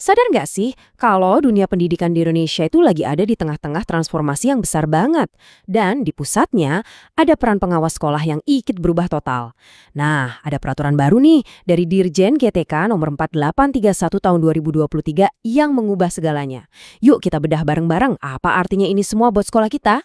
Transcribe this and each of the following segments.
Sadar nggak sih kalau dunia pendidikan di Indonesia itu lagi ada di tengah-tengah transformasi yang besar banget. Dan di pusatnya ada peran pengawas sekolah yang ikut berubah total. Nah, ada peraturan baru nih dari Dirjen GTK nomor 4831 tahun 2023 yang mengubah segalanya. Yuk kita bedah bareng-bareng apa artinya ini semua buat sekolah kita.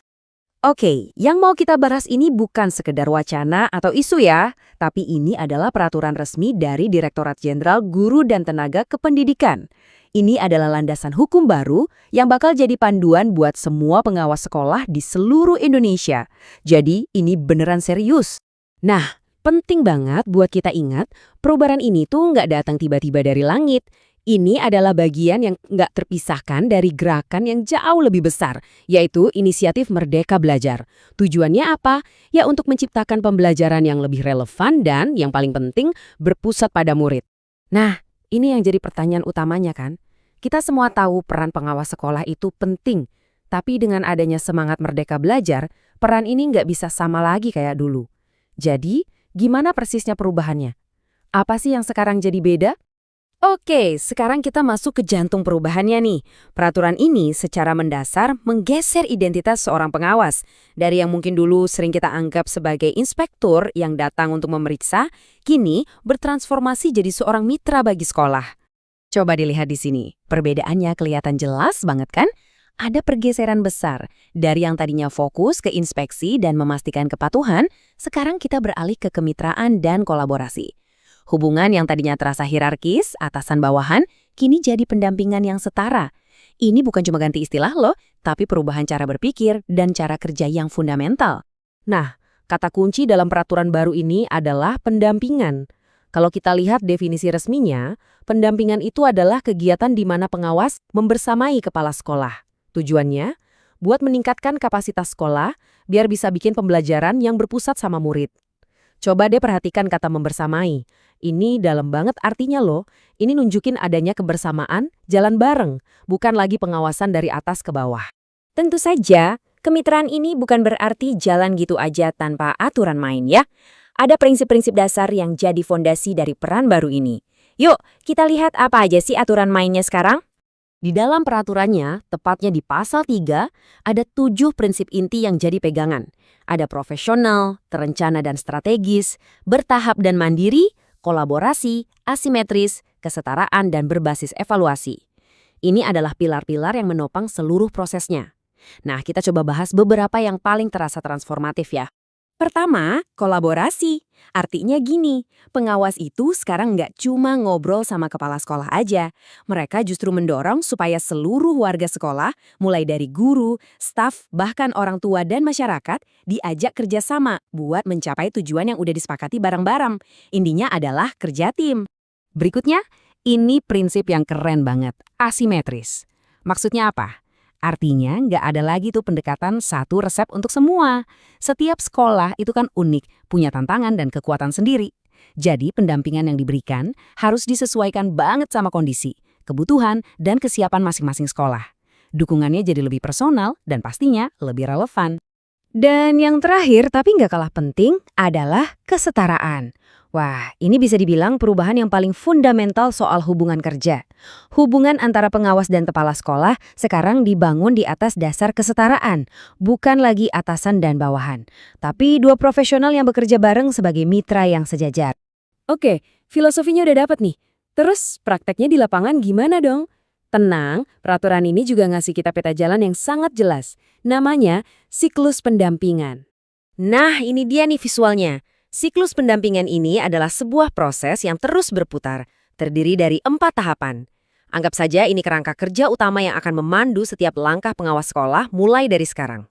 Oke, yang mau kita bahas ini bukan sekedar wacana atau isu ya, tapi ini adalah peraturan resmi dari Direktorat Jenderal Guru dan Tenaga Kependidikan. Ini adalah landasan hukum baru yang bakal jadi panduan buat semua pengawas sekolah di seluruh Indonesia. Jadi, ini beneran serius. Nah, penting banget buat kita ingat, perubahan ini tuh nggak datang tiba-tiba dari langit. Ini adalah bagian yang nggak terpisahkan dari gerakan yang jauh lebih besar, yaitu inisiatif Merdeka Belajar. Tujuannya apa? Ya untuk menciptakan pembelajaran yang lebih relevan dan, yang paling penting, berpusat pada murid. Nah, ini yang jadi pertanyaan utamanya kan? Kita semua tahu peran pengawas sekolah itu penting, tapi dengan adanya semangat Merdeka Belajar, peran ini nggak bisa sama lagi kayak dulu. Jadi, gimana persisnya perubahannya? Apa sih yang sekarang jadi beda? Oke, sekarang kita masuk ke jantung perubahannya nih. Peraturan ini secara mendasar menggeser identitas seorang pengawas. Dari yang mungkin dulu sering kita anggap sebagai inspektur yang datang untuk memeriksa, kini bertransformasi jadi seorang mitra bagi sekolah. Coba dilihat di sini. Perbedaannya kelihatan jelas banget kan? Ada pergeseran besar. Dari yang tadinya fokus ke inspeksi dan memastikan kepatuhan, sekarang kita beralih ke kemitraan dan kolaborasi. Hubungan yang tadinya terasa hierarkis, atasan-bawahan, kini jadi pendampingan yang setara. Ini bukan cuma ganti istilah loh, tapi perubahan cara berpikir dan cara kerja yang fundamental. Nah, kata kunci dalam peraturan baru ini adalah pendampingan. Kalau kita lihat definisi resminya, pendampingan itu adalah kegiatan di mana pengawas membersamai kepala sekolah. Tujuannya, buat meningkatkan kapasitas sekolah, biar bisa bikin pembelajaran yang berpusat sama murid. Coba deh perhatikan kata membersamai. Ini dalam banget artinya loh. Ini nunjukin adanya kebersamaan, jalan bareng, bukan lagi pengawasan dari atas ke bawah. Tentu saja, kemitraan ini bukan berarti jalan gitu aja tanpa aturan main ya. Ada prinsip-prinsip dasar yang jadi fondasi dari peran baru ini. Yuk, kita lihat apa aja sih aturan mainnya sekarang? Di dalam peraturannya, tepatnya di pasal 3, ada 7 prinsip inti yang jadi pegangan. Ada profesional, terencana dan strategis, bertahap dan mandiri, kolaborasi, asimetris, kesetaraan dan berbasis evaluasi. Ini adalah pilar-pilar yang menopang seluruh prosesnya. Nah, kita coba bahas beberapa yang paling terasa transformatif ya. Pertama, kolaborasi. Artinya gini, pengawas itu sekarang nggak cuma ngobrol sama kepala sekolah aja. Mereka justru mendorong supaya seluruh warga sekolah, mulai dari guru, staf, bahkan orang tua dan masyarakat, diajak kerjasama buat mencapai tujuan yang udah disepakati bareng-bareng. Intinya adalah kerja tim. Berikutnya, ini prinsip yang keren banget, asimetris. Maksudnya apa? Artinya nggak ada lagi tuh pendekatan satu resep untuk semua. Setiap sekolah itu kan unik, punya tantangan dan kekuatan sendiri. Jadi pendampingan yang diberikan harus disesuaikan banget sama kondisi, kebutuhan, dan kesiapan masing-masing sekolah. Dukungannya jadi lebih personal dan pastinya lebih relevan. Dan yang terakhir tapi nggak kalah penting adalah kesetaraan. Wah, ini bisa dibilang perubahan yang paling fundamental soal hubungan kerja. Hubungan antara pengawas dan kepala sekolah sekarang dibangun di atas dasar kesetaraan, bukan lagi atasan dan bawahan, tapi dua profesional yang bekerja bareng sebagai mitra yang sejajar. Oke, filosofinya udah dapet nih. Terus prakteknya di lapangan gimana dong? Tenang, peraturan ini juga ngasih kita peta jalan yang sangat jelas. Namanya siklus pendampingan. Nah, ini dia nih visualnya. Siklus pendampingan ini adalah sebuah proses yang terus berputar, terdiri dari 4 tahapan. Anggap saja ini kerangka kerja utama yang akan memandu setiap langkah pengawas sekolah mulai dari sekarang.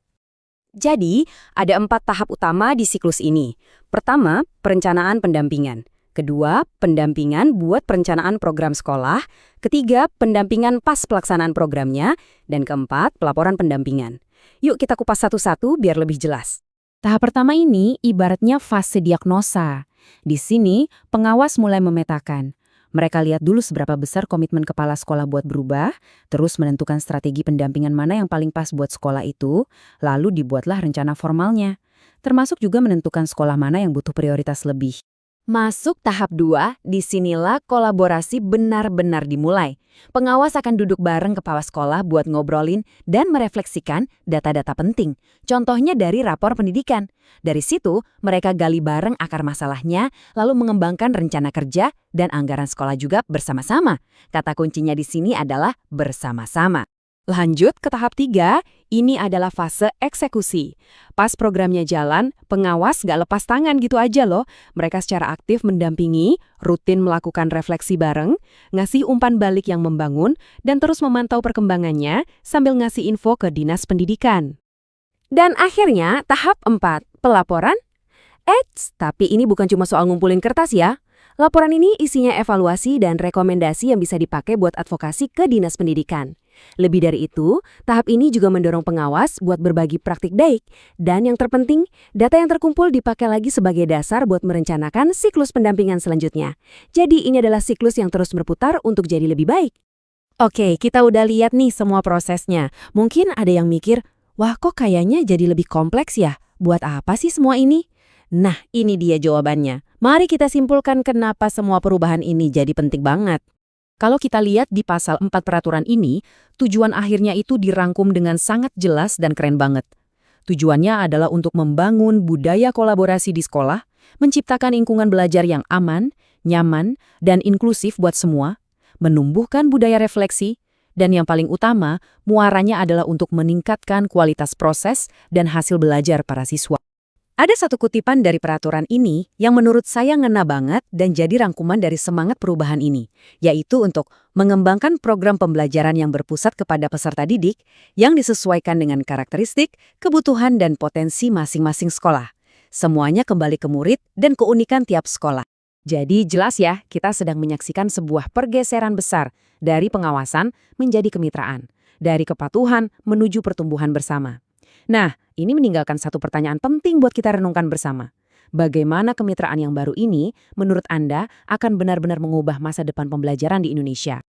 Jadi, ada 4 tahap utama di siklus ini. Pertama, perencanaan pendampingan. Kedua, pendampingan buat perencanaan program sekolah. Ketiga, pendampingan pas pelaksanaan programnya. Dan keempat, pelaporan pendampingan. Yuk kita kupas satu-satu biar lebih jelas. Tahap pertama ini ibaratnya fase diagnosa. Di sini, pengawas mulai memetakan. Mereka lihat dulu seberapa besar komitmen kepala sekolah buat berubah, terus menentukan strategi pendampingan mana yang paling pas buat sekolah itu, lalu dibuatlah rencana formalnya. Termasuk juga menentukan sekolah mana yang butuh prioritas lebih. Masuk tahap 2, disinilah kolaborasi benar-benar dimulai. Pengawas akan duduk bareng kepala sekolah buat ngobrolin dan merefleksikan data-data penting. Contohnya dari rapor pendidikan. Dari situ, mereka gali bareng akar masalahnya, lalu mengembangkan rencana kerja dan anggaran sekolah juga bersama-sama. Kata kuncinya di sini adalah bersama-sama. Lanjut ke tahap 3, ini adalah fase eksekusi. Pas programnya jalan, pengawas gak lepas tangan gitu aja loh. Mereka secara aktif mendampingi, rutin melakukan refleksi bareng, ngasih umpan balik yang membangun, dan terus memantau perkembangannya sambil ngasih info ke Dinas Pendidikan. Dan akhirnya tahap 4, pelaporan. Tapi ini bukan cuma soal ngumpulin kertas ya. Laporan ini isinya evaluasi dan rekomendasi yang bisa dipakai buat advokasi ke Dinas Pendidikan. Lebih dari itu, tahap ini juga mendorong pengawas buat berbagi praktik baik. Dan yang terpenting, data yang terkumpul dipakai lagi sebagai dasar buat merencanakan siklus pendampingan selanjutnya. Jadi ini adalah siklus yang terus berputar untuk jadi lebih baik. Oke, kita udah lihat nih semua prosesnya. Mungkin ada yang mikir, wah kok kayaknya jadi lebih kompleks ya? Buat apa sih semua ini? Nah, ini dia jawabannya. Mari kita simpulkan kenapa semua perubahan ini jadi penting banget. Kalau kita lihat di pasal 4 peraturan ini, tujuan akhirnya itu dirangkum dengan sangat jelas dan keren banget. Tujuannya adalah untuk membangun budaya kolaborasi di sekolah, menciptakan lingkungan belajar yang aman, nyaman, dan inklusif buat semua, menumbuhkan budaya refleksi, dan yang paling utama, muaranya adalah untuk meningkatkan kualitas proses dan hasil belajar para siswa. Ada satu kutipan dari peraturan ini yang menurut saya ngena banget dan jadi rangkuman dari semangat perubahan ini, yaitu untuk mengembangkan program pembelajaran yang berpusat kepada peserta didik yang disesuaikan dengan karakteristik, kebutuhan, dan potensi masing-masing sekolah. Semuanya kembali ke murid dan keunikan tiap sekolah. Jadi jelas ya, kita sedang menyaksikan sebuah pergeseran besar dari pengawasan menjadi kemitraan, dari kepatuhan menuju pertumbuhan bersama. Nah, ini meninggalkan satu pertanyaan penting buat kita renungkan bersama. Bagaimana kemitraan yang baru ini, menurut Anda, akan benar-benar mengubah masa depan pembelajaran di Indonesia?